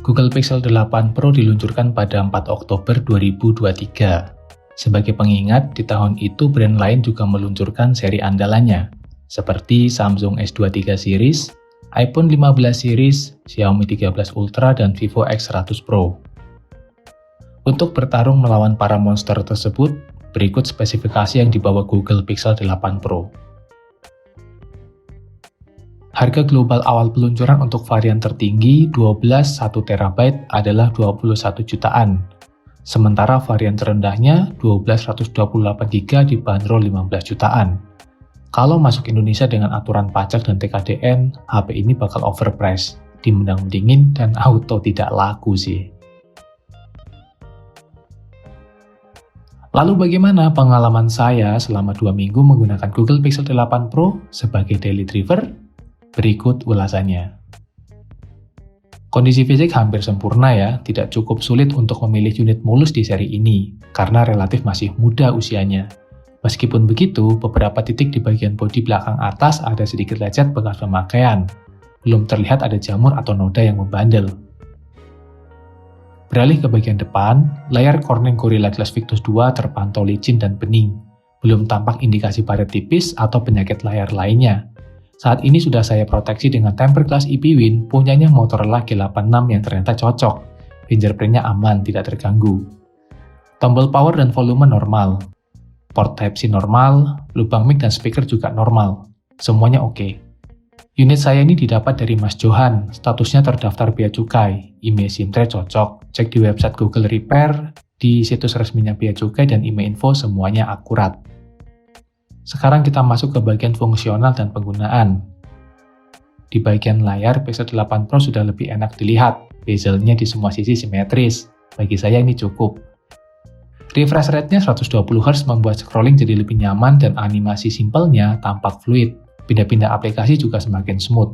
Google Pixel 8 Pro diluncurkan pada 4 Oktober 2023. Sebagai pengingat, di tahun itu brand lain juga meluncurkan seri andalannya, seperti Samsung S23 series, iPhone 15 series, Xiaomi 13 Ultra, dan Vivo X100 Pro. Untuk bertarung melawan para monster tersebut, berikut spesifikasi yang dibawa Google Pixel 8 Pro. Harga global awal peluncuran untuk varian tertinggi 12 1TB adalah 21 jutaan. Sementara varian terendahnya 12 128GB dibanderol 15 jutaan. Kalau masuk Indonesia dengan aturan pajak dan TKDN, HP ini bakal overpriced, dimendang-mendingin dan auto tidak laku sih. Lalu bagaimana pengalaman saya selama 2 minggu menggunakan Google Pixel 8 Pro sebagai daily driver? Berikut ulasannya. Kondisi fisik hampir sempurna ya, tidak cukup sulit untuk memilih unit mulus di seri ini, karena relatif masih muda usianya. Meskipun begitu, beberapa titik di bagian bodi belakang atas ada sedikit lecet bekas pemakaian. Belum terlihat ada jamur atau noda yang membandel. Beralih ke bagian depan, layar Corning Gorilla Glass Victus 2 terpantau licin dan bening. Belum tampak indikasi baret tipis atau penyakit layar lainnya. Saat ini sudah saya proteksi dengan tempered glass IP Win punyanya Motorola G86 yang ternyata cocok. Fingerprintnya aman, tidak terganggu. Tombol power dan volume normal. Port Type-C normal, lubang mic dan speaker juga normal. Semuanya oke. Unit saya ini didapat dari Mas Johan, statusnya terdaftar Bea Cukai. Email SIM-tray cocok, cek di website Google Repair, di situs resminya Bea Cukai dan email info semuanya akurat. Sekarang kita masuk ke bagian fungsional dan penggunaan. Di bagian layar, Pixel 8 Pro sudah lebih enak dilihat, bezelnya di semua sisi simetris. Bagi saya ini cukup. Refresh rate-nya 120Hz membuat scrolling jadi lebih nyaman dan animasi simpelnya tampak fluid. Pindah-pindah aplikasi juga semakin smooth.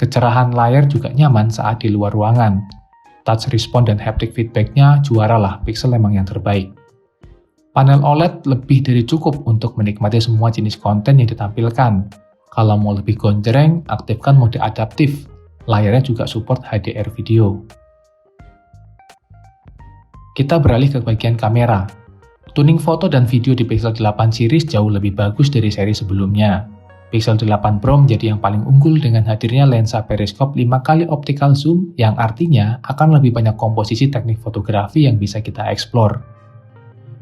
Kecerahan layar juga nyaman saat di luar ruangan. Touch response dan haptic feedback-nya juara lah, Pixel memang yang terbaik. Panel OLED lebih dari cukup untuk menikmati semua jenis konten yang ditampilkan. Kalau mau lebih gonjreng, aktifkan mode adaptif. Layarnya juga support HDR video. Kita beralih ke bagian kamera. Tuning foto dan video di Pixel 8 series jauh lebih bagus dari seri sebelumnya. Pixel 8 Pro menjadi yang paling unggul dengan hadirnya lensa periskop 5x optical zoom yang artinya akan lebih banyak komposisi teknik fotografi yang bisa kita explore.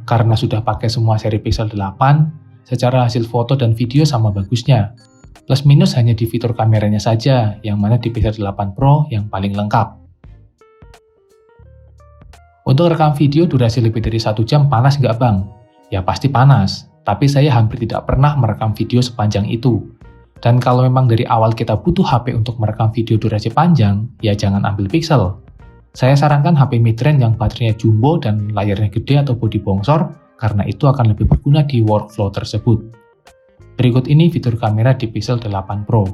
Karena sudah pakai semua seri Pixel 8, secara hasil foto dan video sama bagusnya. Plus minus hanya di fitur kameranya saja, yang mana di Pixel 8 Pro yang paling lengkap. Untuk rekam video durasi lebih dari 1 jam panas nggak bang? Ya pasti panas, tapi saya hampir tidak pernah merekam video sepanjang itu. Dan kalau memang dari awal kita butuh HP untuk merekam video durasi panjang, ya jangan ambil Pixel. Saya sarankan HP mid-range yang baterainya jumbo dan layarnya gede atau bodi bongsor, karena itu akan lebih berguna di workflow tersebut. Berikut ini fitur kamera di Pixel 8 Pro.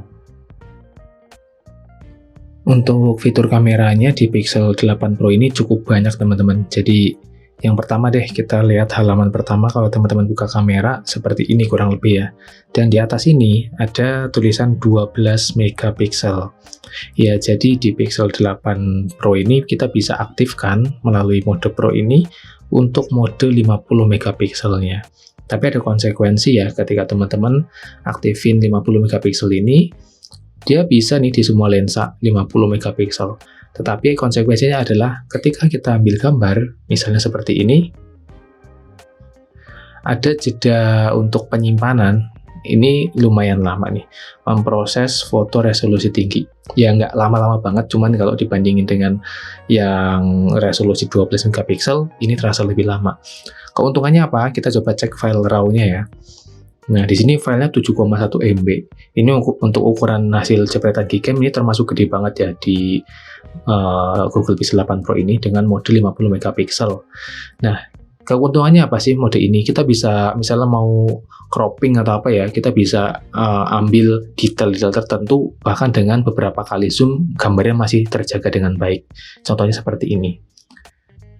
Untuk fitur kameranya di Pixel 8 Pro ini cukup banyak teman-teman. Jadi yang pertama deh, kita lihat halaman pertama kalau teman-teman buka kamera, seperti ini kurang lebih ya. Dan di atas ini ada tulisan 12 megapiksel. Ya, jadi di Pixel 8 Pro ini kita bisa aktifkan melalui mode Pro ini untuk mode 50 megapikselnya. Tapi ada konsekuensi ya, ketika teman-teman aktifin 50 megapiksel ini, dia bisa nih di semua lensa 50 megapiksel. Tetapi konsekuensinya adalah ketika kita ambil gambar, misalnya seperti ini, ada jeda untuk penyimpanan, ini lumayan lama nih, memproses foto resolusi tinggi. Ya nggak lama-lama banget, cuman kalau dibandingin dengan yang resolusi 12 megapiksel, ini terasa lebih lama. Keuntungannya apa? Kita coba cek file RAW-nya ya. Nah, di sini filenya 7,1 MB. Ini untuk ukuran hasil jepretan Gcam ini termasuk gede banget ya di Google Pixel 8 Pro ini dengan mode 50 megapiksel. Nah, keuntungannya apa sih mode ini? Kita bisa misalnya mau cropping atau apa ya, kita bisa ambil detail-detail tertentu bahkan dengan beberapa kali zoom gambarnya masih terjaga dengan baik. Contohnya seperti ini.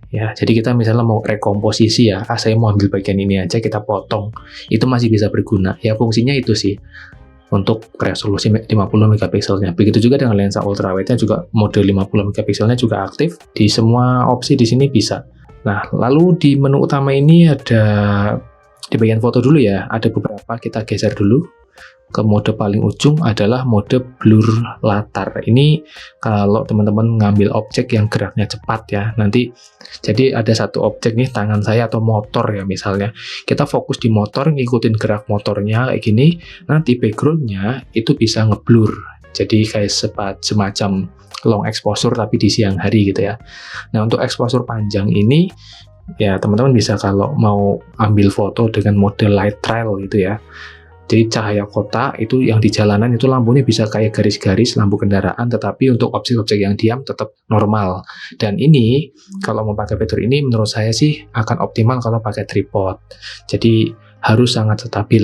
Ya, jadi kita misalnya mau rekomposisi ya, saya mau ambil bagian ini aja, kita potong, itu masih bisa berguna. Ya, fungsinya itu sih. untuk resolusi 50 megapikselnya. Begitu juga dengan lensa ultrawide-nya juga mode 50 megapikselnya juga aktif. Di semua opsi di sini bisa. Nah, lalu di menu utama ini ada di bagian foto dulu ya, ada beberapa, kita geser dulu. Ke mode paling ujung adalah mode blur latar. Ini kalau teman-teman ngambil objek yang geraknya cepat ya, nanti jadi ada satu objek nih, tangan saya atau motor ya misalnya, kita fokus di motor, ngikutin gerak motornya kayak gini, nanti backgroundnya itu bisa ngeblur, jadi kayak semacam long exposure tapi di siang hari gitu ya. Nah, untuk exposure panjang ini ya teman-teman bisa kalau mau ambil foto dengan mode light trail gitu ya. Jadi cahaya kota itu yang di jalanan itu lampunya bisa kayak garis-garis lampu kendaraan, tetapi untuk objek-objek yang diam tetap normal. Dan ini kalau mau pakai fitur ini menurut saya sih akan optimal kalau pakai tripod. Jadi harus sangat stabil.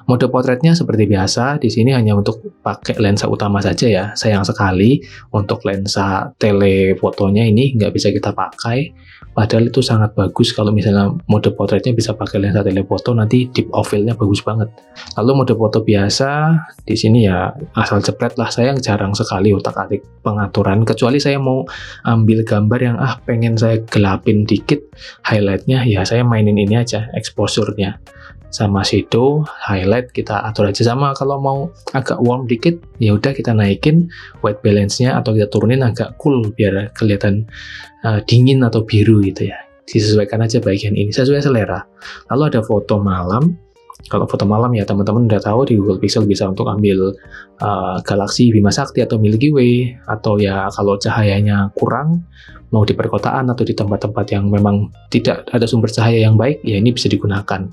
Mode potretnya seperti biasa, di sini hanya untuk pakai lensa utama saja ya. Sayang sekali untuk lensa telefotonya ini nggak bisa kita pakai. Padahal itu sangat bagus kalau misalnya mode potretnya bisa pakai lensa telefoto, nanti deep of field-nya bagus banget. Lalu mode foto biasa, di sini ya asal jepret lah, saya jarang sekali otak-atik pengaturan, kecuali saya mau ambil gambar yang pengen saya gelapin dikit highlight-nya, ya saya mainin ini aja, exposure-nya. Sama shadow, highlight kita atur aja, sama kalau mau agak warm dikit, ya udah kita naikin white balance-nya atau kita turunin agak cool biar kelihatan dingin atau biru gitu ya. Disesuaikan aja bagian ini sesuai selera. Lalu ada foto malam. Kalau foto malam ya teman-teman udah tahu di Google Pixel bisa untuk ambil galaksi Bima Sakti atau Milky Way, atau ya kalau cahayanya kurang mau di perkotaan atau di tempat-tempat yang memang tidak ada sumber cahaya yang baik, ya ini bisa digunakan.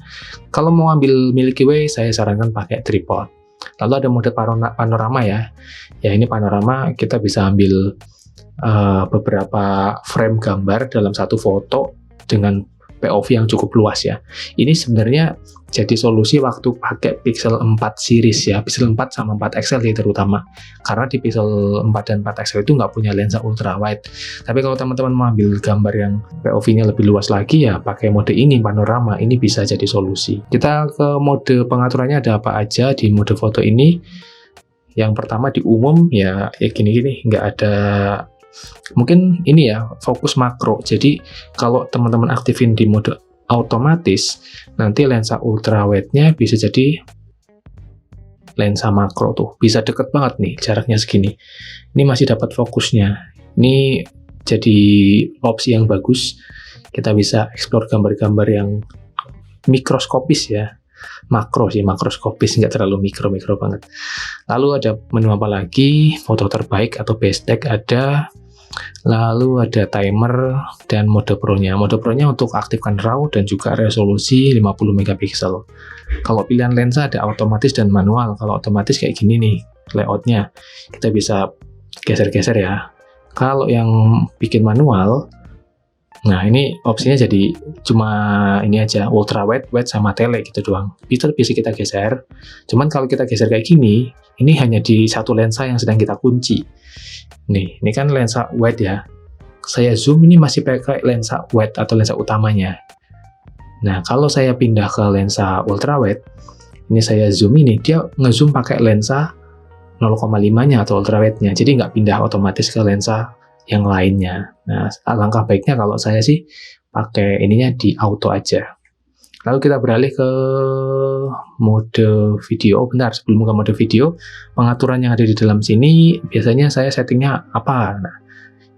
Kalau mau ambil Milky Way saya sarankan pakai tripod. Lalu ada mode panorama ya. Ya ini panorama, kita bisa ambil beberapa frame gambar dalam satu foto dengan POV yang cukup luas ya. Ini sebenarnya jadi solusi waktu pakai Pixel 4 series ya, Pixel 4 sama 4 XL ya terutama. Karena di Pixel 4 dan 4 XL itu nggak punya lensa ultra wide. Tapi kalau teman-teman mau ambil gambar yang POV-nya lebih luas lagi ya pakai mode ini, panorama, ini bisa jadi solusi. Kita ke mode pengaturannya ada apa aja di mode foto ini. Yang pertama di umum ya gini-gini, nggak ada. Mungkin ini ya, fokus makro. Jadi kalau teman-teman aktifin di mode otomatis, nanti lensa ultrawide-nya bisa jadi lensa makro tuh. Bisa deket banget nih, jaraknya segini. Ini masih dapat fokusnya. Ini jadi opsi yang bagus. Kita bisa explore gambar-gambar yang mikroskopis ya. Makro sih, makroskopis, nggak terlalu mikro banget. Lalu ada menu apa lagi? Foto terbaik atau best take ada. Lalu ada timer dan mode pro-nya. Mode pro-nya untuk aktifkan RAW dan juga resolusi 50 megapiksel. Kalau pilihan lensa ada otomatis dan manual. Kalau otomatis kayak gini nih layoutnya. Kita bisa geser-geser ya. Kalau yang bikin manual, nah ini opsinya jadi cuma ini aja, ultra wide, wide sama tele gitu doang. Bisa kita geser. Cuman kalau kita geser kayak gini, ini hanya di satu lensa yang sedang kita kunci. Nih, ini kan lensa wide ya. Saya zoom ini masih pakai lensa wide atau lensa utamanya. Nah, kalau saya pindah ke lensa ultra wide, ini saya zoom ini, dia ngezoom pakai lensa 0,5-nya atau ultra wide-nya. Jadi nggak pindah otomatis ke lensa yang lainnya. Nah, alangkah baiknya kalau saya sih pakai ininya di auto aja. Lalu kita beralih ke mode video. Bentar, sebelum ke mode video, pengaturan yang ada di dalam sini biasanya saya settingnya apa? Nah,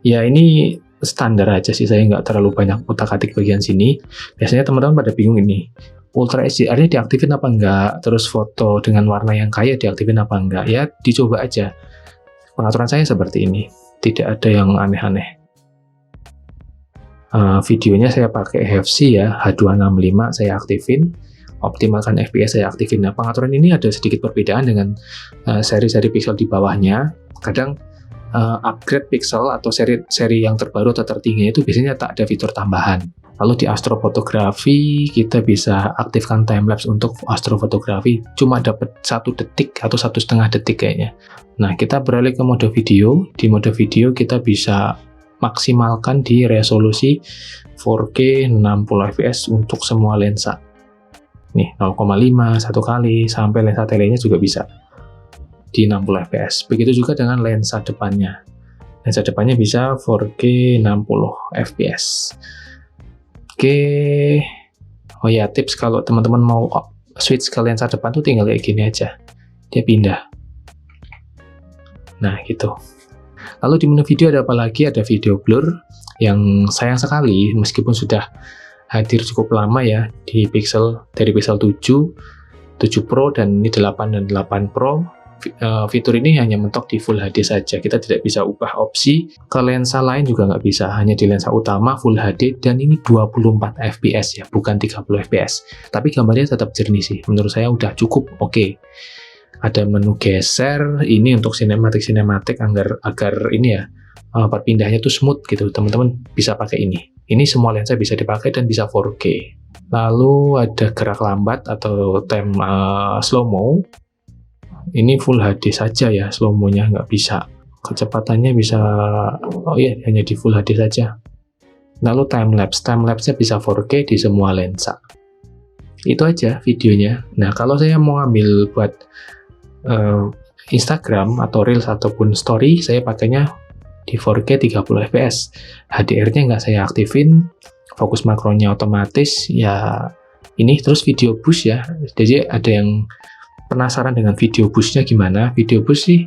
ya ini standar aja sih, saya nggak terlalu banyak utak-atik bagian sini. Biasanya teman-teman pada bingung ini, Ultra HDR-nya diaktifin apa enggak? Terus foto dengan warna yang kaya diaktifin apa enggak? Ya, dicoba aja. Pengaturan saya seperti ini, tidak ada yang aneh-aneh. Videonya saya pakai HFC ya, H265 saya aktifin, optimalkan FPS saya aktifin. Nah, pengaturan ini ada sedikit perbedaan dengan seri-seri Pixel di bawahnya. Kadang upgrade Pixel atau seri yang terbaru atau tertinggi itu biasanya tak ada fitur tambahan. Lalu di astrofotografi kita bisa aktifkan timelapse. Untuk astrofotografi cuma dapat 1 detik atau 1,5 detik kayaknya. Nah, kita beralih ke mode video. Di mode video kita bisa maksimalkan di resolusi 4K 60 fps untuk semua lensa. Nih 0,5 1 kali sampai lensa telenya juga bisa. di 60 fps. Begitu juga dengan lensa depannya. Lensa depannya bisa 4K 60 fps. Oke. Oh ya, tips kalau teman-teman mau switch ke lensa depan tuh tinggal kayak gini aja. Dia pindah. Nah, gitu. Lalu di menu video ada apa lagi? Ada video blur yang sayang sekali meskipun sudah hadir cukup lama ya di dari Pixel 7 Pro dan ini 8 dan 8 Pro. Fitur ini hanya mentok di Full HD saja. Kita tidak bisa ubah opsi ke lensa lain, juga nggak bisa. Hanya di lensa utama Full HD dan ini 24 fps ya, bukan 30 fps. Tapi gambarnya tetap jernih sih. Menurut saya udah cukup oke. Ada menu geser, ini untuk sinematik agar ini ya, perpindahnya tuh smooth gitu. Teman-teman bisa pakai ini. Ini semua lensa bisa dipakai dan bisa 4K. Lalu ada gerak lambat atau time slow-mo. Ini Full HD saja ya, slow-mo-nya nggak bisa. Kecepatannya bisa, oh iya, hanya di Full HD saja. Lalu time-lapse-nya bisa 4K di semua lensa. Itu aja videonya. Nah, kalau saya mau ambil buat Instagram atau Reels ataupun Story, saya pakainya di 4K 30 fps. HDR-nya nggak saya aktifin, fokus makronya otomatis, ya ini terus video boost ya. Jadi ada yang penasaran dengan video boost-nya gimana? Video boost sih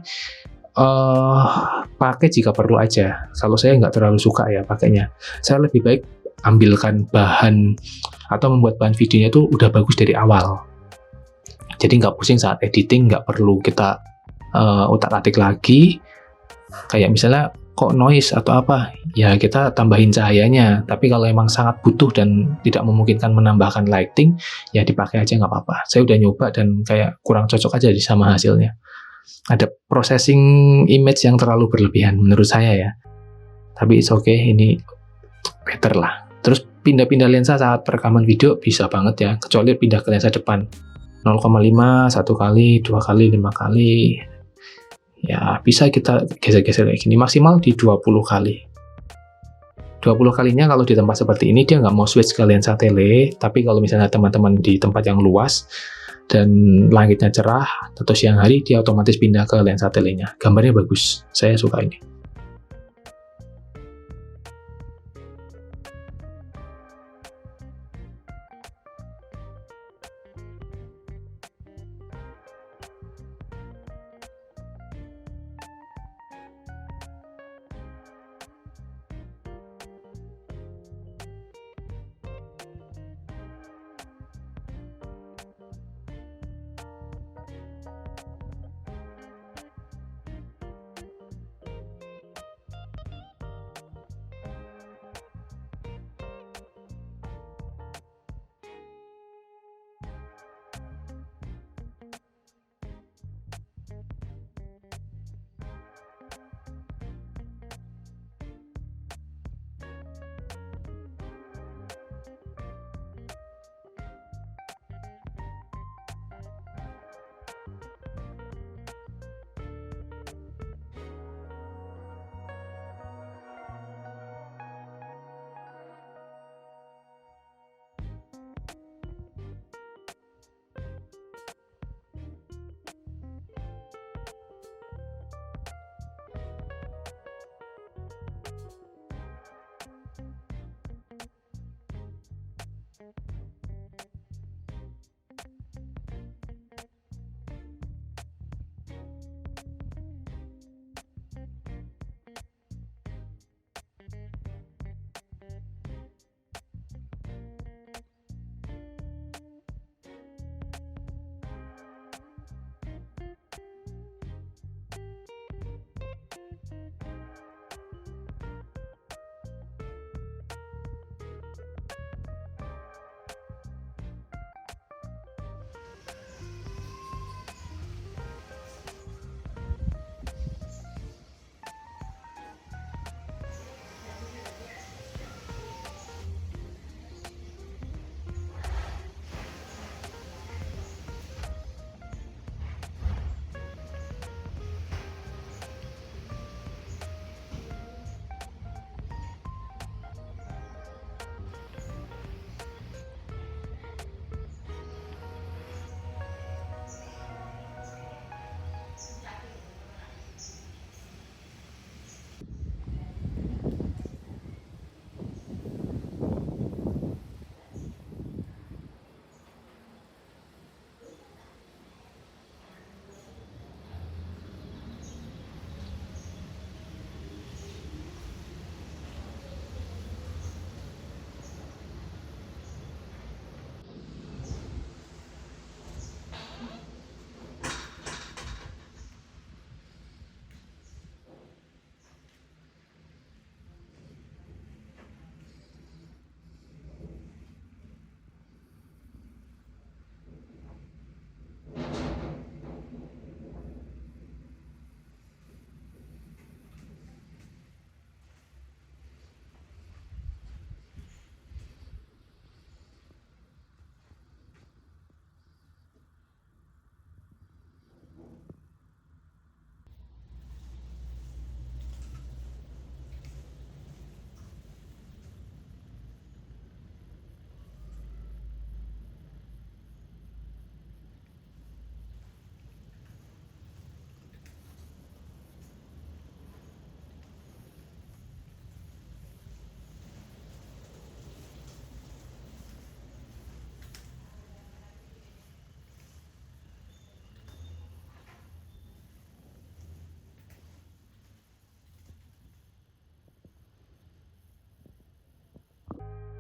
pakai jika perlu aja. Kalau saya nggak terlalu suka ya pakainya. Saya lebih baik ambilkan bahan atau membuat bahan videonya itu udah bagus dari awal. Jadi nggak pusing saat editing, nggak perlu kita utak-atik lagi. Kayak misalnya kok noise atau apa, ya kita tambahin cahayanya. Tapi kalau emang sangat butuh dan tidak memungkinkan menambahkan lighting, ya dipakai aja nggak apa-apa. Saya udah nyoba dan kayak kurang cocok aja sama hasilnya. Ada processing image yang terlalu berlebihan menurut saya ya. Tapi it's okay, ini better lah. Terus pindah-pindah lensa saat perekaman video bisa banget ya, kecuali pindah ke lensa depan. 0,5, 1 kali, 2 kali, 5 kali. Ya, bisa kita geser-geser kayak gini, maksimal di 20 kali. 20 kalinya kalau di tempat seperti ini, dia nggak mau switch ke lensa tele, tapi kalau misalnya teman-teman di tempat yang luas, dan langitnya cerah, atau siang hari, dia otomatis pindah ke lensa telenya. Gambarnya bagus, saya suka ini.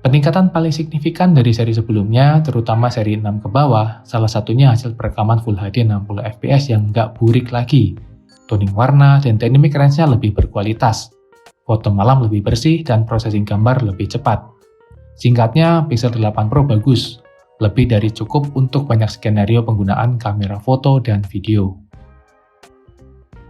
Peningkatan paling signifikan dari seri sebelumnya, terutama seri 6 ke bawah, salah satunya hasil perekaman Full HD 60 fps yang nggak burik lagi. Toning warna dan dynamic range-nya lebih berkualitas. Foto malam lebih bersih dan processing gambar lebih cepat. Singkatnya, Pixel 8 Pro bagus. Lebih dari cukup untuk banyak skenario penggunaan kamera foto dan video.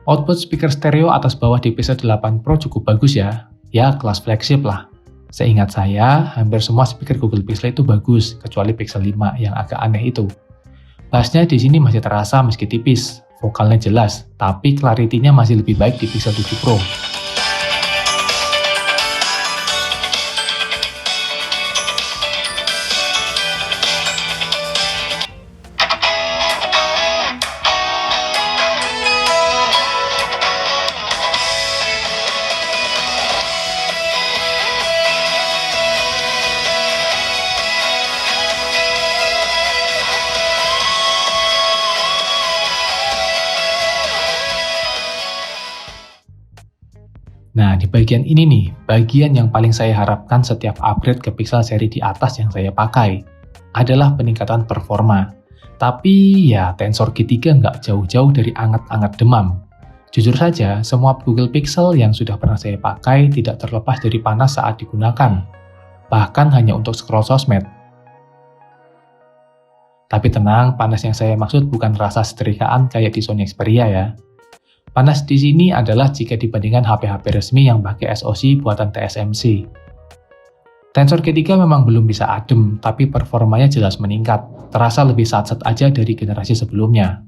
Output speaker stereo atas bawah di Pixel 8 Pro cukup bagus ya. Ya, kelas flagship lah. Seingat saya, hampir semua speaker Google Pixel itu bagus, kecuali Pixel 5 yang agak aneh itu. Bassnya di sini masih terasa meski tipis, vokalnya jelas, tapi clarity-nya masih lebih baik di Pixel 7 Pro. Nah, di bagian ini nih, bagian yang paling saya harapkan setiap upgrade ke Pixel seri di atas yang saya pakai adalah peningkatan performa. Tapi ya, Tensor G3 nggak jauh-jauh dari anget-anget demam. Jujur saja, semua Google Pixel yang sudah pernah saya pakai tidak terlepas dari panas saat digunakan. Bahkan hanya untuk scroll sosmed. Tapi tenang, panas yang saya maksud bukan rasa setrikaan kayak di Sony Xperia ya. Panas di sini adalah jika dibandingkan HP-HP resmi yang pakai SoC buatan TSMC. Tensor G3 memang belum bisa adem, tapi performanya jelas meningkat, terasa lebih sat-sat aja dari generasi sebelumnya.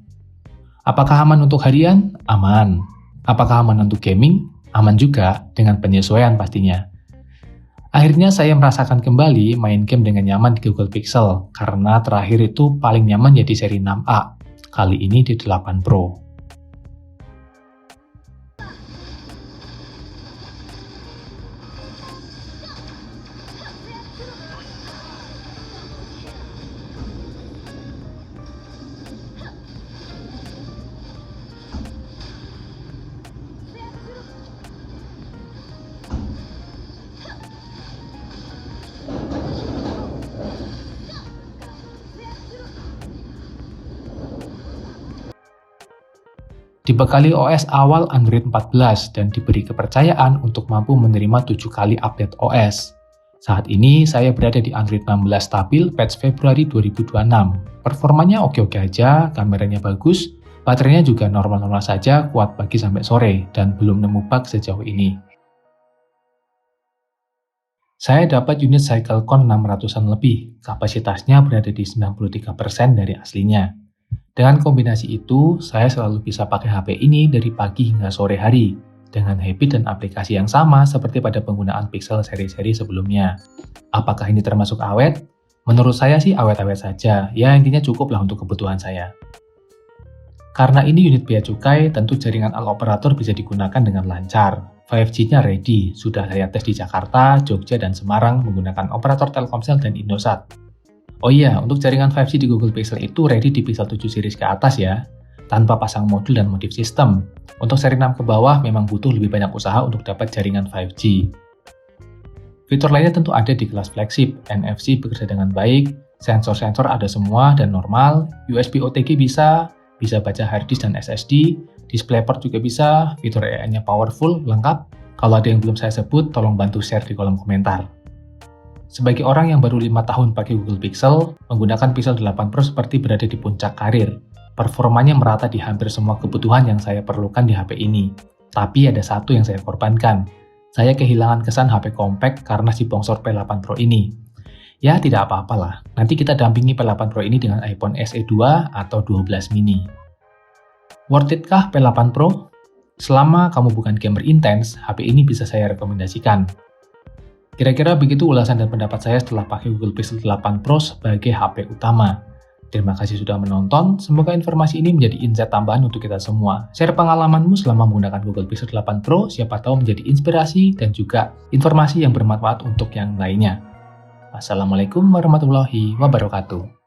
Apakah aman untuk harian? Aman. Apakah aman untuk gaming? Aman juga, dengan penyesuaian pastinya. Akhirnya saya merasakan kembali main game dengan nyaman di Google Pixel, karena terakhir itu paling nyaman ya di seri 6A, kali ini di 8 Pro. Dibekali OS awal Android 14 dan diberi kepercayaan untuk mampu menerima 7 kali update OS. Saat ini saya berada di Android 16 stabil patch Februari 2026. Performanya oke-oke aja, kameranya bagus, baterainya juga normal-normal saja, kuat pagi sampai sore, dan belum nemu bug sejauh ini. Saya dapat unit cycle count 600-an lebih, kapasitasnya berada di 93% dari aslinya. Dengan kombinasi itu, saya selalu bisa pakai HP ini dari pagi hingga sore hari, dengan habit dan aplikasi yang sama seperti pada penggunaan Pixel seri-seri sebelumnya. Apakah ini termasuk awet? Menurut saya sih awet-awet saja, ya intinya cukup lah untuk kebutuhan saya. Karena ini unit bea cukai, tentu jaringan all-operator bisa digunakan dengan lancar. 5G-nya ready, sudah saya tes di Jakarta, Jogja, dan Semarang menggunakan operator Telkomsel dan Indosat. Oh iya, untuk jaringan 5G di Google Pixel itu ready di Pixel 7 series ke atas ya, tanpa pasang modul dan modif sistem. Untuk seri 6 ke bawah memang butuh lebih banyak usaha untuk dapat jaringan 5G. Fitur lainnya tentu ada di kelas flagship, NFC bekerja dengan baik, sensor-sensor ada semua dan normal, USB OTG bisa baca hard disk dan SSD, DisplayPort juga bisa, fitur AI-nya powerful, lengkap. Kalau ada yang belum saya sebut, tolong bantu share di kolom komentar. Sebagai orang yang baru 5 tahun pakai Google Pixel, menggunakan Pixel 8 Pro seperti berada di puncak karir. Performanya merata di hampir semua kebutuhan yang saya perlukan di HP ini. Tapi ada satu yang saya korbankan. Saya kehilangan kesan HP compact karena si bongsor P8 Pro ini. Ya tidak apa-apalah, nanti kita dampingi P8 Pro ini dengan iPhone SE 2 atau 12 mini. Worth it kah P8 Pro? Selama kamu bukan gamer intens, HP ini bisa saya rekomendasikan. Kira-kira begitu ulasan dan pendapat saya setelah pakai Google Pixel 8 Pro sebagai HP utama. Terima kasih sudah menonton, semoga informasi ini menjadi insight tambahan untuk kita semua. Share pengalamanmu selama menggunakan Google Pixel 8 Pro, siapa tahu menjadi inspirasi dan juga informasi yang bermanfaat untuk yang lainnya. Wassalamualaikum warahmatullahi wabarakatuh.